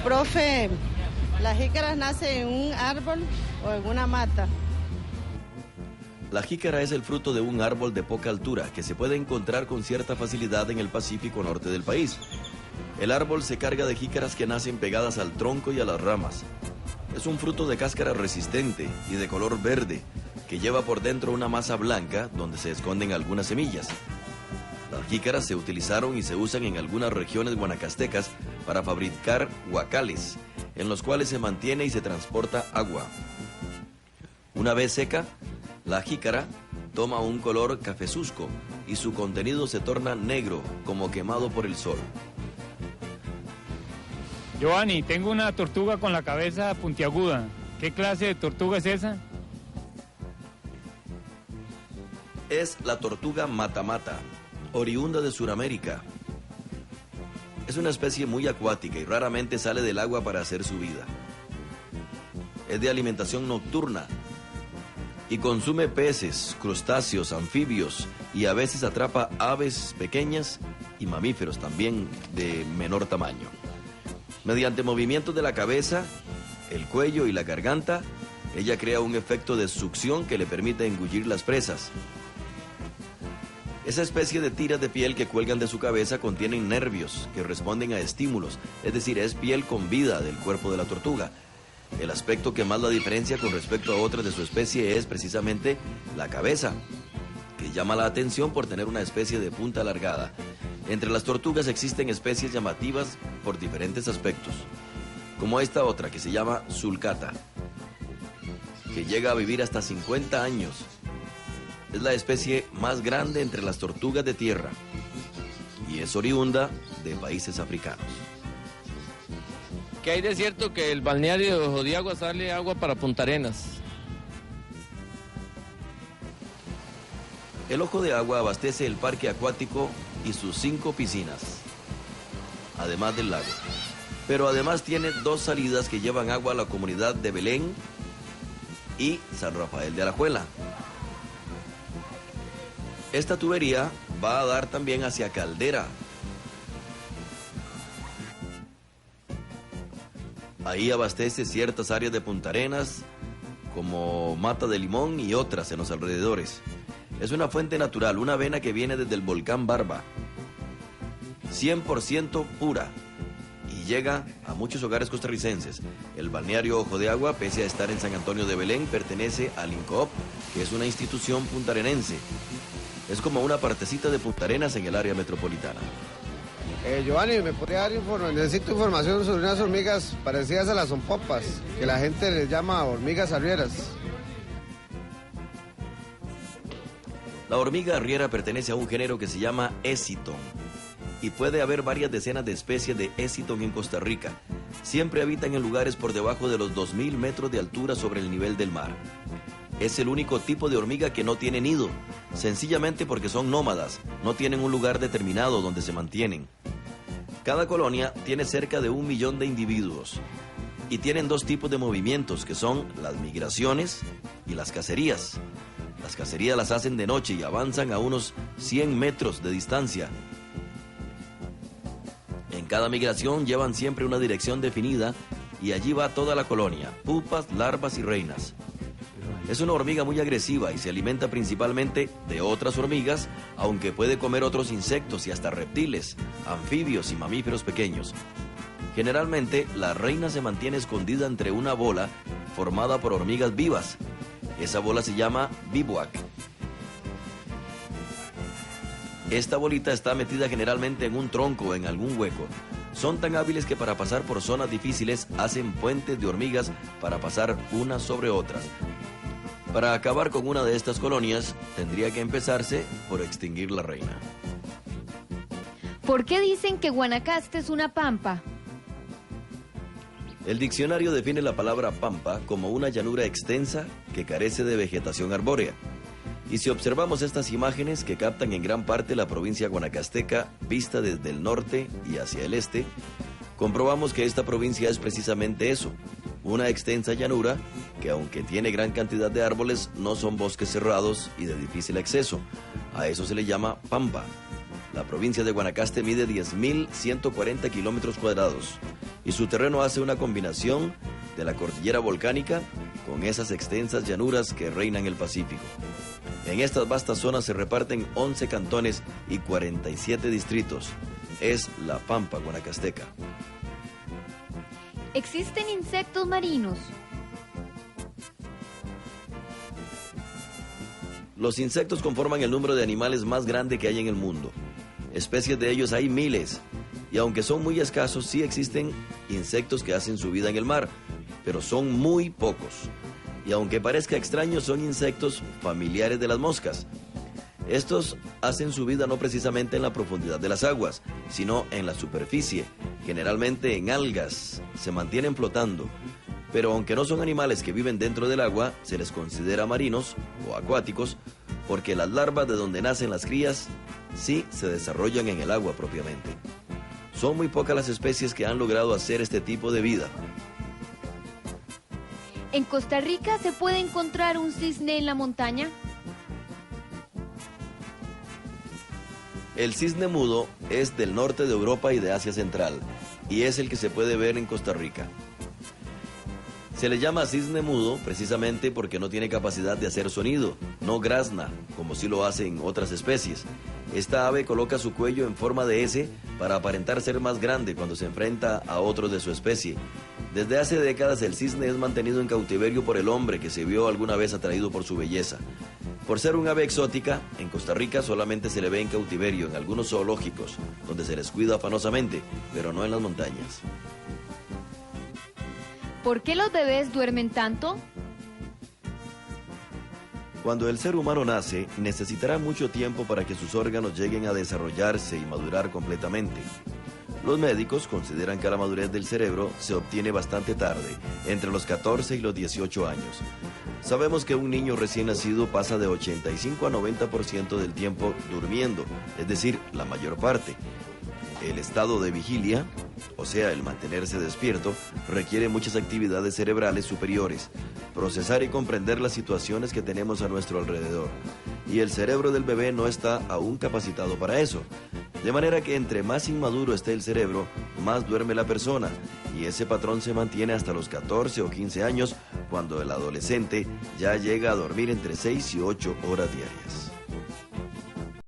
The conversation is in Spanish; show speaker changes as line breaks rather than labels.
Profe, ¿las jícaras nacen en un árbol o en una mata?
La jícara es el fruto de un árbol de poca altura que se puede encontrar con cierta facilidad en el Pacífico norte del país. El árbol se carga de jícaras que nacen pegadas al tronco y a las ramas. Es un fruto de cáscara resistente y de color verde que lleva por dentro una masa blanca donde se esconden algunas semillas. Las jícaras se utilizaron y se usan en algunas regiones guanacastecas para fabricar huacales, en los cuales se mantiene y se transporta agua. Una vez seca, la jícara toma un color cafezusco y su contenido se torna negro, como quemado por el sol.
Giovanni, tengo una tortuga con la cabeza puntiaguda. ¿Qué clase de tortuga es esa?
Es la tortuga mata-mata, oriunda de Sudamérica. Es una especie muy acuática y raramente sale del agua para hacer su vida. Es de alimentación nocturna y consume peces, crustáceos, anfibios y a veces atrapa aves pequeñas y mamíferos también de menor tamaño. Mediante movimientos de la cabeza, el cuello y la garganta, ella crea un efecto de succión que le permite engullir las presas. Esa especie de tiras de piel que cuelgan de su cabeza contienen nervios que responden a estímulos, es decir, es piel con vida del cuerpo de la tortuga. El aspecto que más la diferencia con respecto a otras de su especie es precisamente la cabeza, que llama la atención por tener una especie de punta alargada. Entre las tortugas existen especies llamativas por diferentes aspectos, como esta otra que se llama sulcata, que llega a vivir hasta 50 años. Es la especie más grande entre las tortugas de tierra y es oriunda de países africanos.
¿Qué hay de cierto que el balneario de Ojo de Agua sale agua para Punta Arenas?
El Ojo de Agua abastece el parque acuático y sus 5 piscinas, además del lago. Pero además tiene 2 salidas que llevan agua a la comunidad de Belén y San Rafael de Alajuela. Esta tubería va a dar también hacia Caldera. Ahí abastece ciertas áreas de Punta Arenas, como Mata de Limón y otras en los alrededores. Es una fuente natural, una vena que viene desde el volcán Barba, 100% pura, y llega a muchos hogares costarricenses. El balneario Ojo de Agua, pese a estar en San Antonio de Belén, pertenece al INCOOP, que es una institución puntarenense. Es como una partecita de Punta Arenas en el área metropolitana.
Giovanni, ¿me podría dar información? Necesito información sobre unas hormigas parecidas a las zompopas, que la gente les llama hormigas arrieras.
La hormiga arriera pertenece a un género que se llama Eciton y puede haber varias decenas de especies de Eciton en Costa Rica. Siempre habitan en lugares por debajo de los 2000 metros de altura sobre el nivel del mar. Es el único tipo de hormiga que no tiene nido, sencillamente porque son nómadas, no tienen un lugar determinado donde se mantienen. Cada colonia tiene cerca de 1 millón de individuos y tienen 2 tipos de movimientos, que son las migraciones y las cacerías. Las cacerías las hacen de noche y avanzan a unos 100 metros de distancia. En cada migración llevan siempre una dirección definida y allí va toda la colonia, pupas, larvas y reinas. Es una hormiga muy agresiva y se alimenta principalmente de otras hormigas, aunque puede comer otros insectos y hasta reptiles, anfibios y mamíferos pequeños. Generalmente, la reina se mantiene escondida entre una bola formada por hormigas vivas. Esa bola se llama bivouac. Esta bolita está metida generalmente en un tronco o en algún hueco. Son tan hábiles que para pasar por zonas difíciles hacen puentes de hormigas para pasar unas sobre otras. Para acabar con una de estas colonias, tendría que empezarse por extinguir la reina.
¿Por qué dicen que Guanacaste es una pampa?
El diccionario define la palabra pampa como una llanura extensa que carece de vegetación arbórea. Y si observamos estas imágenes que captan en gran parte la provincia guanacasteca, vista desde el norte y hacia el este, comprobamos que esta provincia es precisamente eso, una extensa llanura que, aunque tiene gran cantidad de árboles, no son bosques cerrados y de difícil acceso. A eso se le llama pampa. La provincia de Guanacaste mide 10.140 kilómetros cuadrados y su terreno hace una combinación de la cordillera volcánica con esas extensas llanuras que reinan el Pacífico. En estas vastas zonas se reparten 11 cantones y 47 distritos. Es la Pampa guanacasteca.
¿Existen insectos marinos?
Los insectos conforman el número de animales más grande que hay en el mundo. Especies de ellos hay miles, y aunque son muy escasos, sí existen insectos que hacen su vida en el mar, pero son muy pocos. Y aunque parezca extraño, son insectos familiares de las moscas. Estos hacen su vida no precisamente en la profundidad de las aguas, sino en la superficie, generalmente en algas, se mantienen flotando. Pero aunque no son animales que viven dentro del agua, se les considera marinos o acuáticos, porque las larvas de donde nacen las crías sí se desarrollan en el agua propiamente. Son muy pocas las especies que han logrado hacer este tipo de vida.
¿En Costa Rica se puede encontrar un cisne en la montaña?
El cisne mudo es del norte de Europa y de Asia Central, y es el que se puede ver en Costa Rica. Se le llama cisne mudo precisamente porque no tiene capacidad de hacer sonido, no grazna, como sí lo hacen otras especies. Esta ave coloca su cuello en forma de S para aparentar ser más grande cuando se enfrenta a otros de su especie. Desde hace décadas el cisne es mantenido en cautiverio por el hombre que se vio alguna vez atraído por su belleza. Por ser un ave exótica, en Costa Rica solamente se le ve en cautiverio en algunos zoológicos, donde se les cuida afanosamente, pero no en las montañas.
¿Por qué los bebés duermen tanto?
Cuando el ser humano nace, necesitará mucho tiempo para que sus órganos lleguen a desarrollarse y madurar completamente. Los médicos consideran que la madurez del cerebro se obtiene bastante tarde, entre los 14 y los 18 años. Sabemos que un niño recién nacido pasa de 85 a 90% del tiempo durmiendo, es decir, la mayor parte. El estado de vigilia, o sea, el mantenerse despierto, requiere muchas actividades cerebrales superiores, procesar y comprender las situaciones que tenemos a nuestro alrededor. Y el cerebro del bebé no está aún capacitado para eso. De manera que entre más inmaduro esté el cerebro, más duerme la persona, y ese patrón se mantiene hasta los 14 o 15 años, cuando el adolescente ya llega a dormir entre 6 y 8 horas diarias.